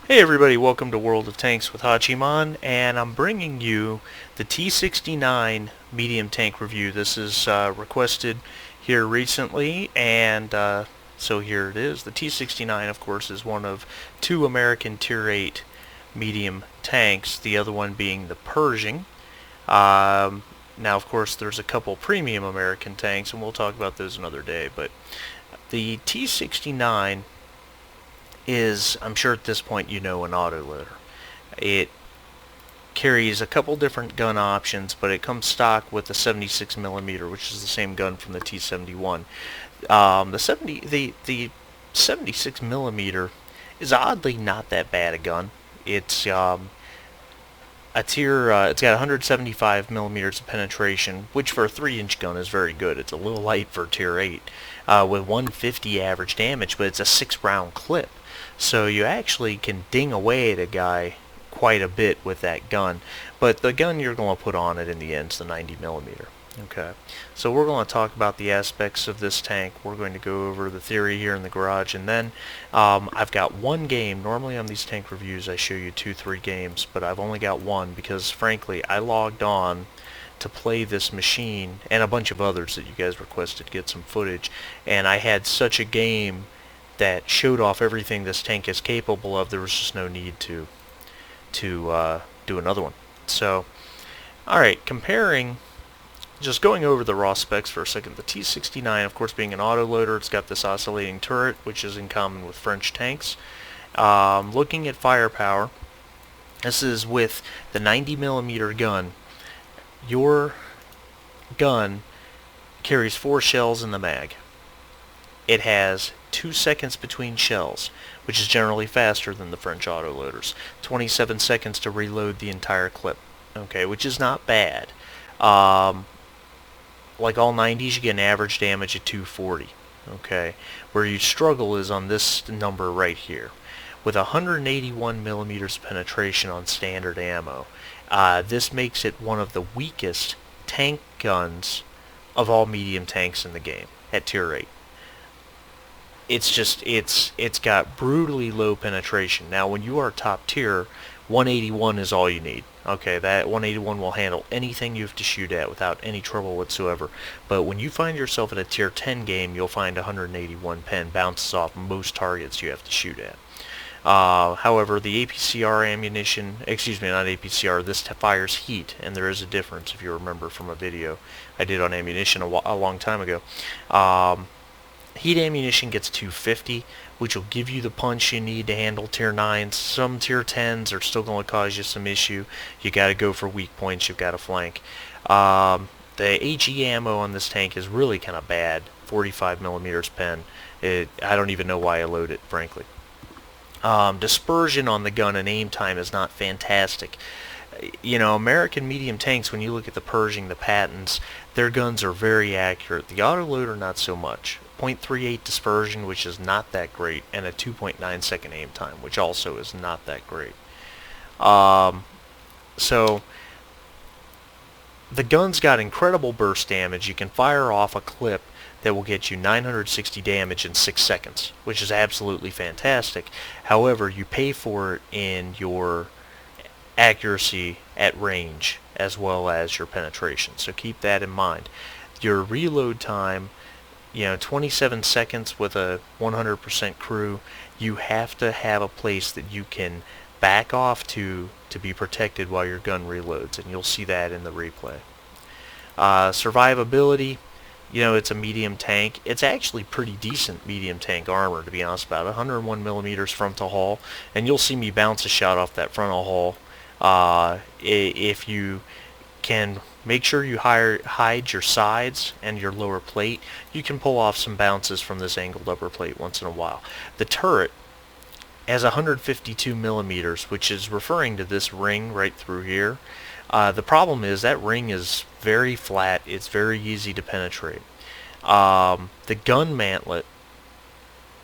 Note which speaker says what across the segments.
Speaker 1: Hey everybody, welcome to World of Tanks with Hachiman, and I'm bringing you the T69 medium tank review. This is requested here recently, and so here it is. The T69, of course, is one of two American Tier 8 medium tanks, the other one being the Pershing. Now, of course, there's a couple premium American tanks, and we'll talk about those another day, but the T69 is, I'm sure at this point you know, an autoloader. It carries a couple different gun options, but it comes stock with the 76 millimeter, which is the same gun from the T71. The 76 millimeter is oddly not that bad a gun. It's it's got 175 millimeters of penetration, which for a 3-inch gun is very good. It's a little light for tier 8, with 150 average damage, but it's a 6-round clip. So you actually can ding away at a guy quite a bit with that gun. But the gun you're going to put on it in the end is the 90 millimeter. Okay, so we're going to talk about the aspects of this tank. We're going to go over the theory here in the garage, and then I've got one game. Normally on these tank reviews I show you 2-3 games, but I've only got one because frankly I logged on to play this machine and a bunch of others that you guys requested to get some footage, and I had such a game that showed off everything this tank is capable of. There was just no need to do another one. So alright, just going over the raw specs for a second. The T69, of course, being an autoloader, it's got this oscillating turret, which is in common with French tanks. Looking at firepower, this is with the 90 millimeter gun. Your gun carries 4 shells in the mag. It has 2 seconds between shells, which is generally faster than the French autoloaders. 27 seconds to reload the entire clip, okay, which is not bad. Like all 90s, you get an average damage of 240. Okay, where you struggle is on this number right here. With 181 millimeters penetration on standard ammo, this makes it one of the weakest tank guns of all medium tanks in the game at tier 8. It's got brutally low penetration. Now, when you are top tier, 181 is all you need. Okay, that 181 will handle anything you have to shoot at without any trouble whatsoever. But when you find yourself in a tier 10 game, you'll find 181 pen bounces off most targets you have to shoot at. However, the APCR ammunition, excuse me, not APCR, this fires heat, and there is a difference if you remember from a video I did on ammunition a long time ago. Heat ammunition gets 250, which will give you the punch you need to handle tier 9s. Some tier 10s are still going to cause you some issue. You got to go for weak points. You've got to flank. The HE ammo on this tank is really kind of bad. 45 millimeters pen. I don't even know why I load it, frankly. Dispersion on the gun and aim time is not fantastic. You know, American medium tanks, when you look at the Pershing, the Pattons, their guns are very accurate. The autoloader, not so much. 0.38 dispersion, which is not that great, and a 2.9 second aim time, which also is not that great. So the gun's got incredible burst damage. You can fire off a clip that will get you 960 damage in 6 seconds, which is absolutely fantastic. However, you pay for it in your accuracy at range as well as your penetration, so keep that in mind. Your reload time, 27 seconds with a 100% crew. You have to have a place that you can back off to be protected while your gun reloads, and you'll see that in the replay. Survivability, it's a medium tank. It's actually pretty decent medium tank armor, to be honest about it. 101 millimeters frontal hull, and you'll see me bounce a shot off that frontal hull. If you can make sure you hide your sides and your lower plate, you can pull off some bounces from this angled upper plate once in a while. The turret has 152 millimeters, which is referring to this ring right through here. The problem is that ring is very flat. It's very easy to penetrate. The gun mantlet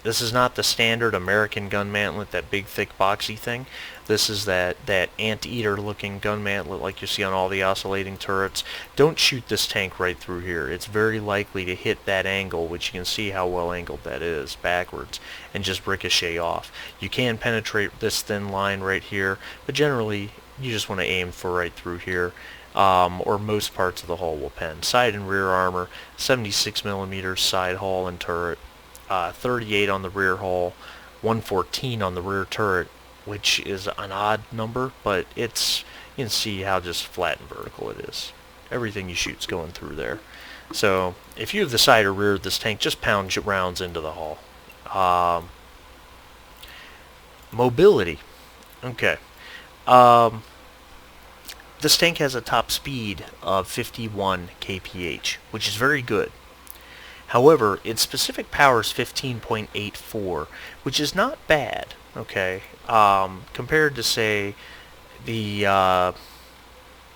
Speaker 1: This is not the standard American gun mantlet, that big thick boxy thing. This is that anteater looking gun mantlet like you see on all the oscillating turrets. Don't shoot this tank right through here. It's very likely to hit that angle, which you can see how well angled that is, backwards, and just ricochet off. You can penetrate this thin line right here, but generally you just want to aim for right through here. Or most parts of the hull will pen. Side and rear armor, 76mm side hull and turret, 38 on the rear hull, 114 on the rear turret, which is an odd number, but you can see how just flat and vertical it is. Everything you shoot's going through there. So if you have the side or rear of this tank, just pound rounds into the hull. Mobility. Okay. This tank has a top speed of 51 kph, which is very good. However, its specific power is 15.84, which is not bad, okay, compared to, say, the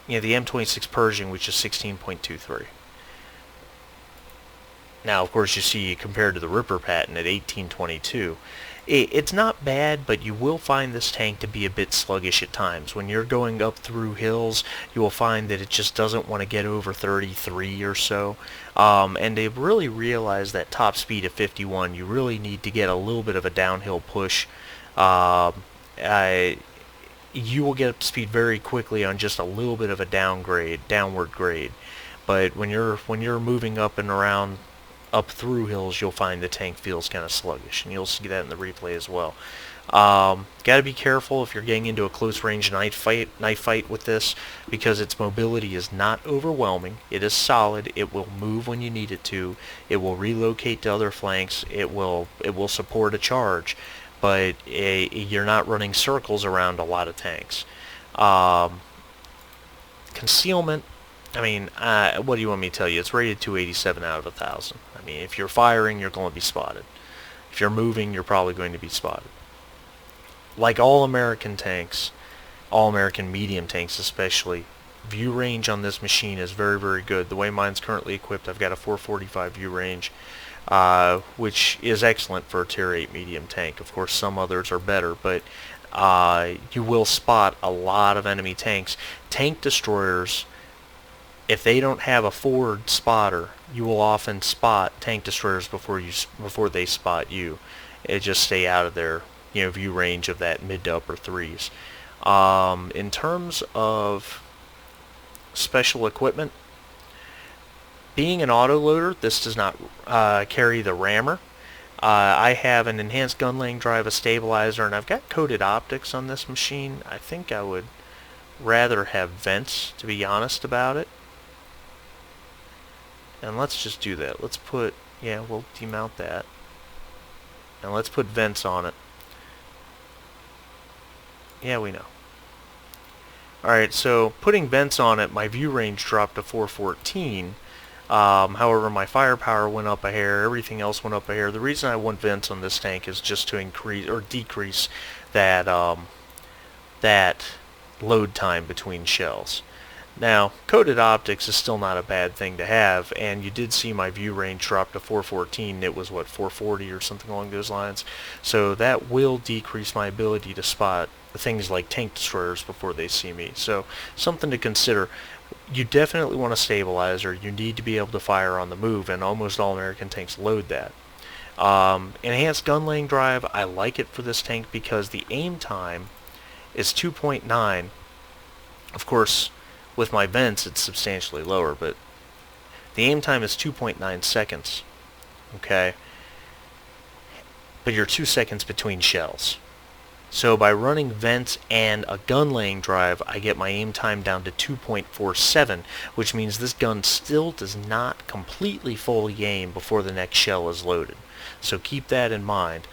Speaker 1: M26 Pershing, which is 16.23. Now, of course, you see, compared to the Ripper Patent at 1822, it's not bad, but you will find this tank to be a bit sluggish at times. When you're going up through hills, you will find that it just doesn't want to get over 33 or so. And they've really realized that top speed of 51, you really need to get a little bit of a downhill push. You will get up to speed very quickly on just a little bit of a downward grade. But when you're moving up and around, up through hills, you'll find the tank feels kind of sluggish, and you'll see that in the replay as well. Got to be careful if you're getting into a close range knife fight with this, because its mobility is not overwhelming. It is solid. It will move when you need it to. It will relocate to other flanks. It will support a charge, but you're not running circles around a lot of tanks. Concealment. I mean, what do you want me to tell you? It's rated 287 out of 1,000. I mean, if you're firing, you're going to be spotted. If you're moving, you're probably going to be spotted. Like all American tanks, all American medium tanks especially, view range on this machine is very, very good. The way mine's currently equipped, I've got a 445 view range, which is excellent for a Tier 8 medium tank. Of course, some others are better, but you will spot a lot of enemy tanks. Tank destroyers, if they don't have a forward spotter, you will often spot tank destroyers before they spot you. Just stay out of their view range of that mid to upper threes. In terms of special equipment, being an autoloader, this does not carry the rammer. I have an enhanced gun laying drive, a stabilizer, and I've got coated optics on this machine. I think I would rather have vents, to be honest about it. And let's just do that. Let's put, we'll demount that. And let's put vents on it. Yeah, we know. Alright, so putting vents on it, my view range dropped to 414. However, my firepower went up a hair, everything else went up a hair. The reason I want vents on this tank is just to increase or decrease that load time between shells. Now, coated optics is still not a bad thing to have, and you did see my view range drop to 414. It was, what, 440 or something along those lines? So that will decrease my ability to spot things like tank destroyers before they see me. So, something to consider. You definitely want a stabilizer. You need to be able to fire on the move, and almost all American tanks load that. Enhanced gun laying drive, I like it for this tank because the aim time is 2.9. Of course, with my vents, it's substantially lower, but the aim time is 2.9 seconds, okay? But you're 2 seconds between shells. So by running vents and a gun laying drive, I get my aim time down to 2.47, which means this gun still does not completely fully aim before the next shell is loaded. So keep that in mind.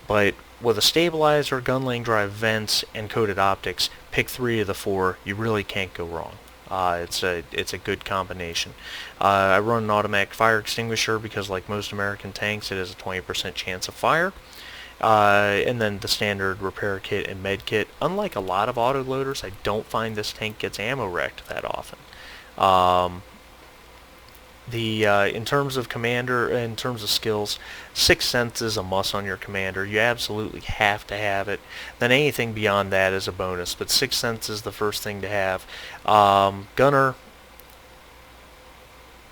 Speaker 1: But with a stabilizer, gun laying drive, vents, and coated optics, pick 3 of the 4. You really can't go wrong. It's a good combination. I run an automatic fire extinguisher because, like most American tanks, it has a 20% chance of fire. And then the standard repair kit and med kit. Unlike a lot of autoloaders, I don't find this tank gets ammo wrecked that often. The in terms of commander, in terms of skills, Sixth Sense is a must on your commander. You absolutely have to have it. Then anything beyond that is a bonus, but Sixth Sense is the first thing to have. Gunner,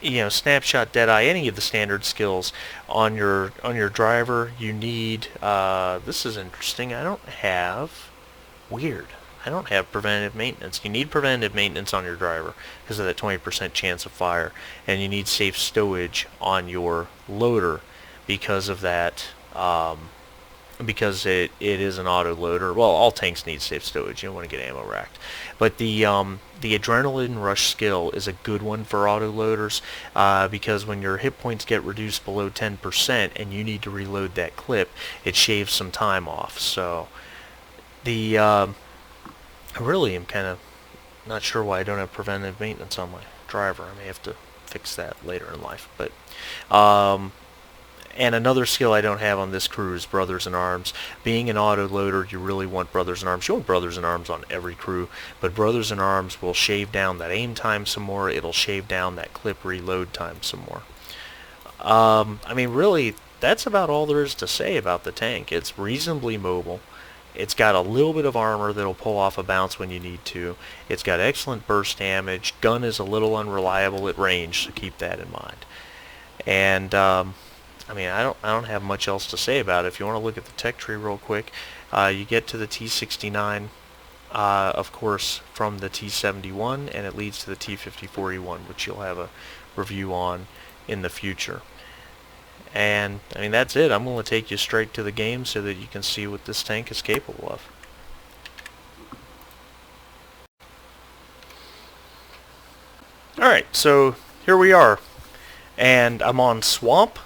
Speaker 1: Snapshot, Deadeye, any of the standard skills on your driver. You need. This is interesting. I don't have. Weird. I don't have preventative maintenance. You need preventative maintenance on your driver because of that 20% chance of fire, and you need safe stowage on your loader because of that. Because it is an auto loader. Well, all tanks need safe stowage. You don't want to get ammo racked. But the Adrenaline Rush skill is a good one for auto loaders because when your hit points get reduced below 10% and you need to reload that clip, it shaves some time off. So I really am kind of not sure why I don't have preventive maintenance on my driver. I may have to fix that later in life. But and another skill I don't have on this crew is Brothers in Arms. Being an auto loader, you really want Brothers in Arms. You want Brothers in Arms on every crew, but Brothers in Arms will shave down that aim time some more. It'll shave down that clip reload time some more. I mean, really, that's about all there is to say about the tank. It's reasonably mobile. It's got a little bit of armor that'll pull off a bounce when you need to. It's got excellent burst damage. Gun is a little unreliable at range, so keep that in mind. And I mean, I don't have much else to say about it. If you want to look at the tech tree real quick, you get to the T69, of course, from the T71, and it leads to the T5041, which you'll have a review on in the future. And, I mean, that's it. I'm going to take you straight to the game so that you can see what this tank is capable of. Alright, so here we are. And I'm on Swamp,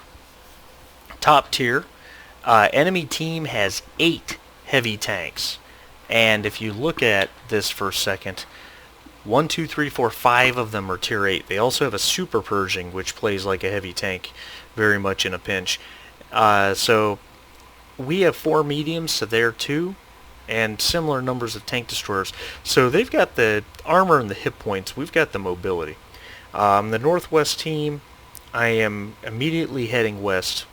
Speaker 1: top tier. Enemy team has 8 heavy tanks. And if you look at this for a second, 1, 2, 3, 4, 5 of them are tier 8. They also have a Super Pershing, which plays like a heavy tank very much in a pinch. So we have 4 mediums to their 2, and similar numbers of tank destroyers. So they've got the armor and the hit points. We've got the mobility. The Northwest team, I am immediately heading west.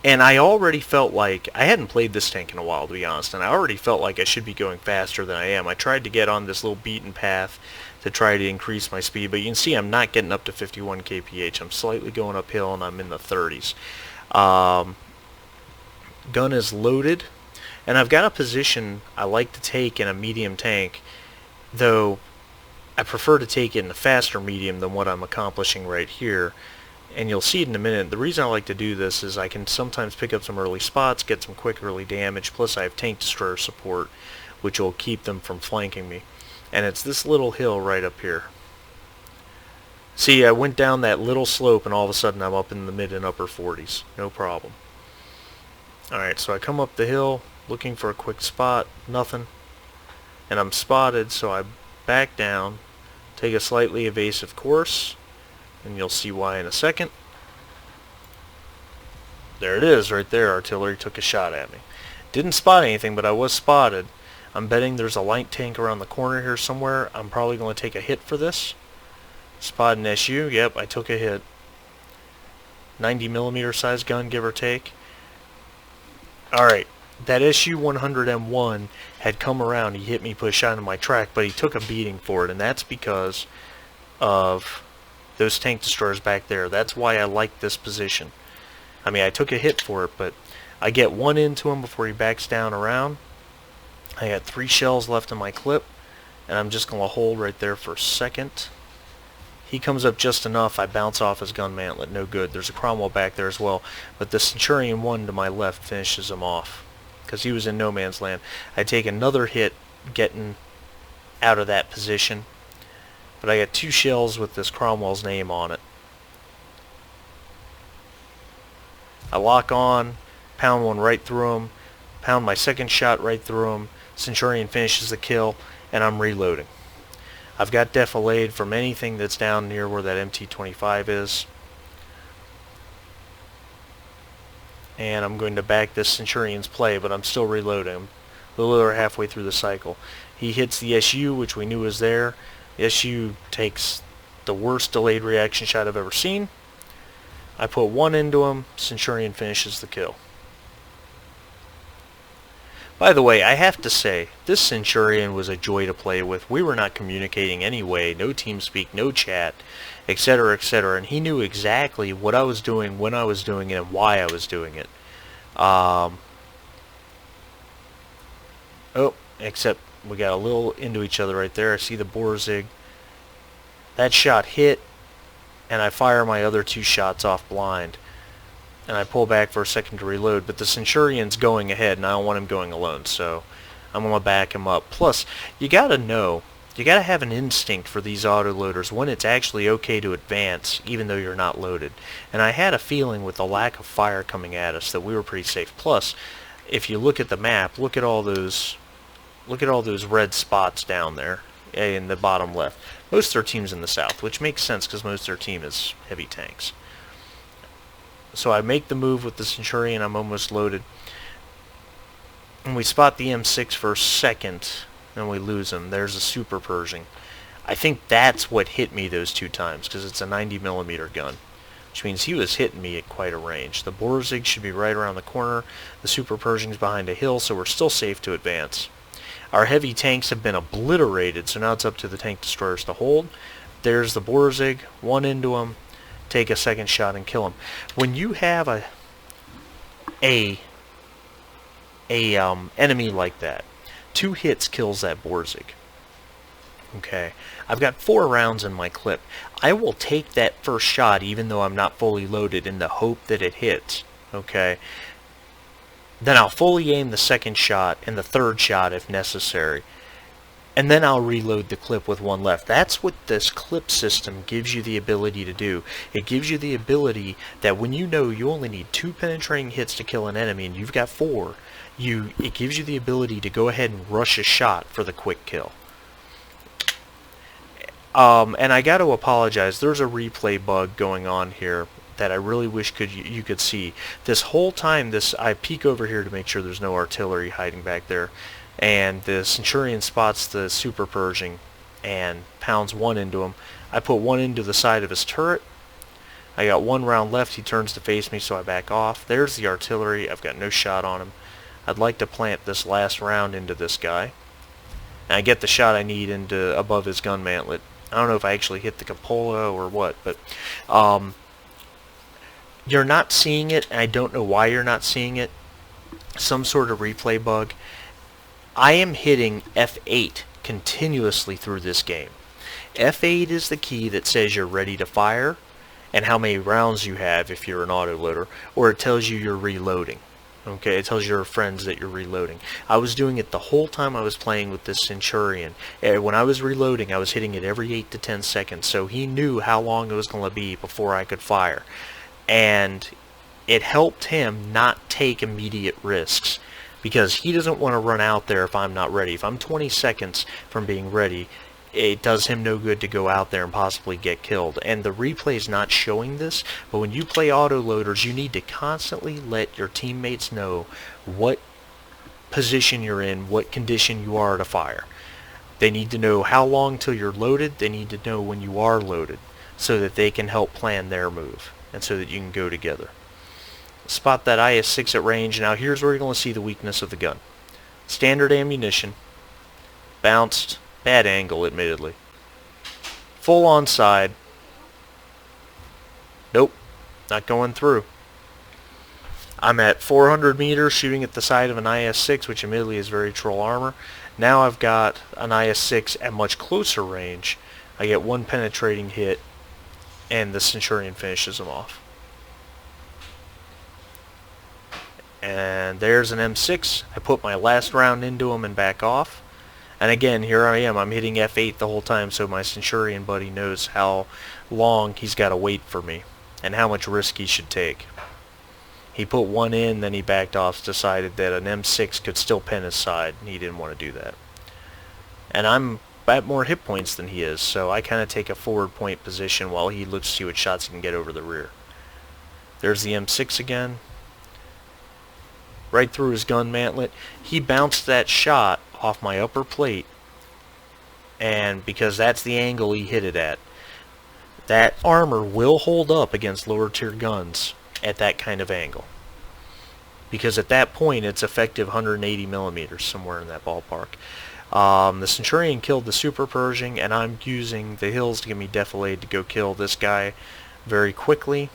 Speaker 1: And I already felt like, I hadn't played this tank in a while, to be honest, and I already felt like I should be going faster than I am. I tried to get on this little beaten path to try to increase my speed, but you can see I'm not getting up to 51 kph. I'm slightly going uphill, and I'm in the 30s. Gun is loaded, and I've got a position I like to take in a medium tank, though I prefer to take it in a faster medium than what I'm accomplishing right here. And you'll see it in a minute. The reason I like to do this is I can sometimes pick up some early spots, get some quick early damage, plus I have tank destroyer support, which will keep them from flanking me. And it's this little hill right up here. See, I went down that little slope and all of a sudden I'm up in the mid and upper 40s. No problem. Alright, so I come up the hill looking for a quick spot. Nothing. And I'm spotted, so I back down, take a slightly evasive course, and you'll see why in a second. There it is, right there. Artillery took a shot at me. Didn't spot anything, but I was spotted. I'm betting there's a light tank around the corner here somewhere. I'm probably going to take a hit for this. Spot an SU. Yep, I took a hit. 90mm size gun, give or take. Alright, that SU-100M1 had come around. He hit me, put a shot in my track, but he took a beating for it, and that's because of those tank destroyers back there. That's why I like this position. I mean, I took a hit for it, but I get one into him before he backs down around. I got 3 shells left in my clip, and I'm just going to hold right there for a second. He comes up just enough, I bounce off his gun mantlet. No good. There's a Cromwell back there as well, but the Centurion 1 to my left finishes him off, because he was in no man's land. I take another hit getting out of that position, but I got 2 shells with this Cromwell's name on it. I lock on, pound one right through him, pound my second shot right through him, Centurion finishes the kill, and I'm reloading. I've got defilade from anything that's down near where that MT25 is. And I'm going to back this Centurion's play, but I'm still reloading. I'm a little over halfway through the cycle. He hits the SU, which we knew was there. The SU takes the worst delayed reaction shot I've ever seen. I put one into him, Centurion finishes the kill. By the way, I have to say, this Centurion was a joy to play with. We were not communicating anyway, no TeamSpeak, no chat, etc., etc., and he knew exactly what I was doing, when I was doing it, and why I was doing it. Oh, except we got a little into each other right there. I see the Borzig. That shot hit, and I fire my other two shots off blind. And I pull back for a second to reload, but the Centurion's going ahead, and I don't want him going alone, so I'm going to back him up. Plus, you got to know, you got to have an instinct for these autoloaders when it's actually okay to advance, even though you're not loaded. And I had a feeling with the lack of fire coming at us that we were pretty safe. Plus, if you look at the map, look at all those red spots down there in the bottom left. Most of their team's in the south, which makes sense because most of their team is heavy tanks. So I make the move with the Centurion, I'm almost loaded. And we spot the M6 for a second, and we lose him. There's a Super Pershing. I think that's what hit me those two times, because it's a 90mm gun. Which means he was hitting me at quite a range. The Borzig should be right around the corner. The Super Pershing's behind a hill, so we're still safe to advance. Our heavy tanks have been obliterated, so now it's up to the tank destroyers to hold. There's the Borzig, one into him. Take a second shot and kill him. When you have a enemy like that, 2 hits kills that Borzig. Okay, I've got 4 rounds in my clip. I will take that first shot even though I'm not fully loaded in the hope that it hits. Okay, then I'll fully aim the second shot and the third shot if necessary. And then I'll reload the clip with 1 left. That's what this clip system gives you the ability to do. It gives you the ability that when you know you only need 2 penetrating hits to kill an enemy and you've got 4, it gives you the ability to go ahead and rush a shot for the quick kill. And I got to apologize. There's a replay bug going on here that I really wish you could see. This whole time, I peek over here to make sure there's no artillery hiding back there. And the Centurion spots the Super Pershing and pounds 1 into him. I put 1 into the side of his turret. I got 1 round left. He turns to face me, so I back off. There's the artillery. I've got no shot on him. I'd like to plant this last round into this guy. And I get the shot I need into above his gun mantlet. I don't know if I actually hit the cupola or what, but you're not seeing it, and I don't know why you're not seeing it. Some sort of replay bug. I am hitting F8 continuously through this game. F8 is the key that says you're ready to fire and how many rounds you have if you're an autoloader, or it tells you you're reloading. Okay, it tells your friends that you're reloading. I was doing it the whole time I was playing with this Centurion. When I was reloading, I was hitting it every 8 to 10 seconds, so he knew how long it was going to be before I could fire. And it helped him not take immediate risks, because he doesn't want to run out there if I'm not ready. If I'm 20 seconds from being ready, it does him no good to go out there and possibly get killed. And the replay is not showing this, but when you play autoloaders, you need to constantly let your teammates know what position you're in, what condition you are to fire. They need to know how long till you're loaded. They need to know when you are loaded so that they can help plan their move and so that you can go together. Spot that IS-6 at range. Now here's where you're going to see the weakness of the gun. Standard ammunition. Bounced. Bad angle, admittedly. Full on side. Nope. Not going through. I'm at 400 meters shooting at the side of an IS-6, which admittedly is very troll armor. Now I've got an IS-6 at much closer range. I get 1 penetrating hit, and the Centurion finishes him off. And there's an M6. I put my last round into him and back off. And again, here I am. I'm hitting F8 the whole time, so my Centurion buddy knows how long he's got to wait for me and how much risk he should take. He put 1 in, then he backed off, decided that an M6 could still pen his side, and he didn't want to do that. And I'm at more hit points than he is, so I kind of take a forward point position while he looks to see what shots he can get over the rear. There's the M6 again. Right through his gun mantlet. He bounced that shot off my upper plate, and because that's the angle he hit it at. that armor will hold up against lower tier guns at that kind of angle. Because at that point it's effective 180 millimeters, somewhere in that ballpark. The Centurion killed the Super Pershing, and I'm using the hills to give me defilade to go kill this guy very quickly.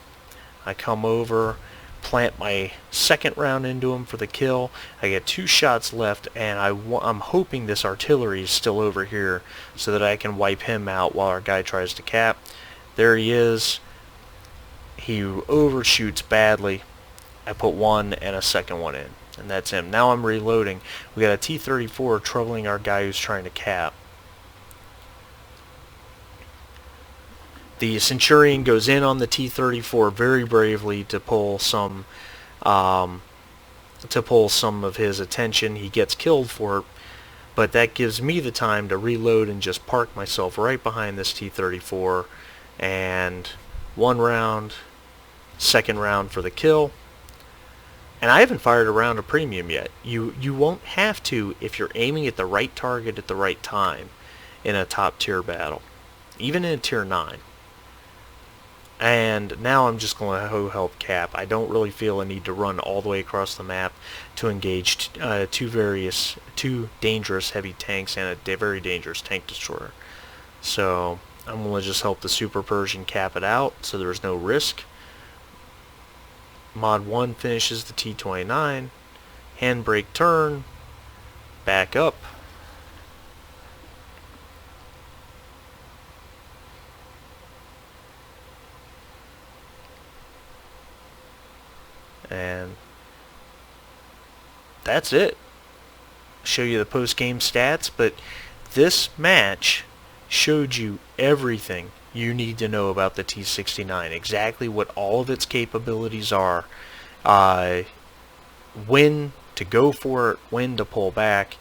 Speaker 1: I come over, plant my second round into him for the kill. I get 2 shots left, and I'm hoping this artillery is still over here so that I can wipe him out while our guy tries to cap. There he is. He overshoots badly. I put 1 and a second one in, and that's him. Now I'm reloading. We got a T-34 troubling our guy who's trying to cap. The Centurion goes in on the T-34 very bravely to pull some of his attention. He gets killed for it, but that gives me the time to reload and just park myself right behind this T-34, and 1 round, second round for the kill. And I haven't fired a round of premium yet. You won't have to if you're aiming at the right target at the right time in a top tier battle, even in a tier 9. And now I'm just going to help cap. I don't really feel a need to run all the way across the map to engage two dangerous heavy tanks and a very dangerous tank destroyer. So I'm going to just help the Super Pershing cap it out so there's no risk. Mod 1 finishes the T69, handbrake turn, back up, and that's it. Show you the post-game stats, but this match showed you everything you need to know about the T69, exactly what all of its capabilities are, when to go for it, when to pull back.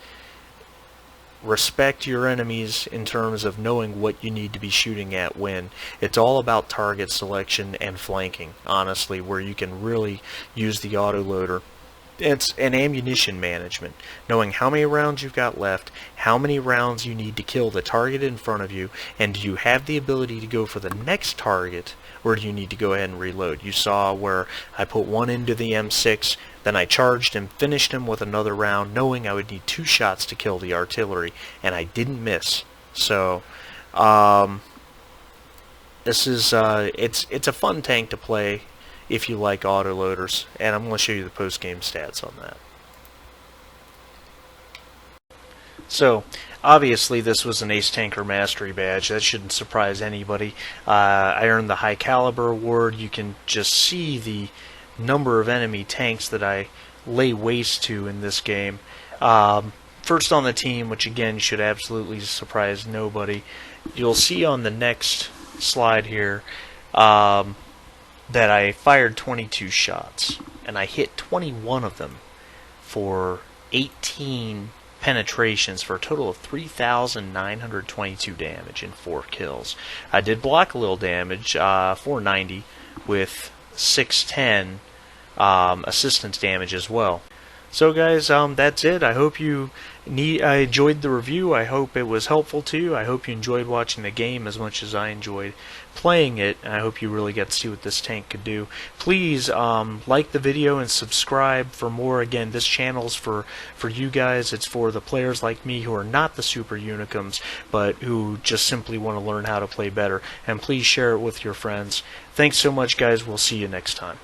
Speaker 1: Respect your enemies in terms of knowing what you need to be shooting at when. It's all about target selection and flanking, honestly, where you can really use the autoloader. It's an ammunition management, knowing how many rounds you've got left, how many rounds you need to kill the target in front of you, and do you have the ability to go for the next target, or do you need to go ahead and reload? You saw where I put 1 into the M6, then I charged him, finished him with another round, knowing I would need 2 shots to kill the artillery, and I didn't miss. So, this is, it's a fun tank to play if you like autoloaders, and I'm going to show you the post-game stats on that. So, obviously this was an Ace Tanker Mastery badge. That shouldn't surprise anybody. I earned the High Caliber Award. You can just see the number of enemy tanks that I lay waste to in this game. First on the team, which again should absolutely surprise nobody. You'll see on the next slide here that I fired 22 shots, and I hit 21 of them for 18 penetrations for a total of 3,922 damage and 4 kills. I did block a little damage, 490 with 610 assistance damage as well. So guys, that's it. I hope you enjoyed the review. I hope it was helpful to you. I hope you enjoyed watching the game as much as I enjoyed playing it, and I hope you really got to see what this tank could do. Please like the video and subscribe for more. Again, this channel's for you guys. It's for the players like me who are not the Super Unicums, but who just simply want to learn how to play better. And please share it with your friends. Thanks so much, guys. We'll see you next time.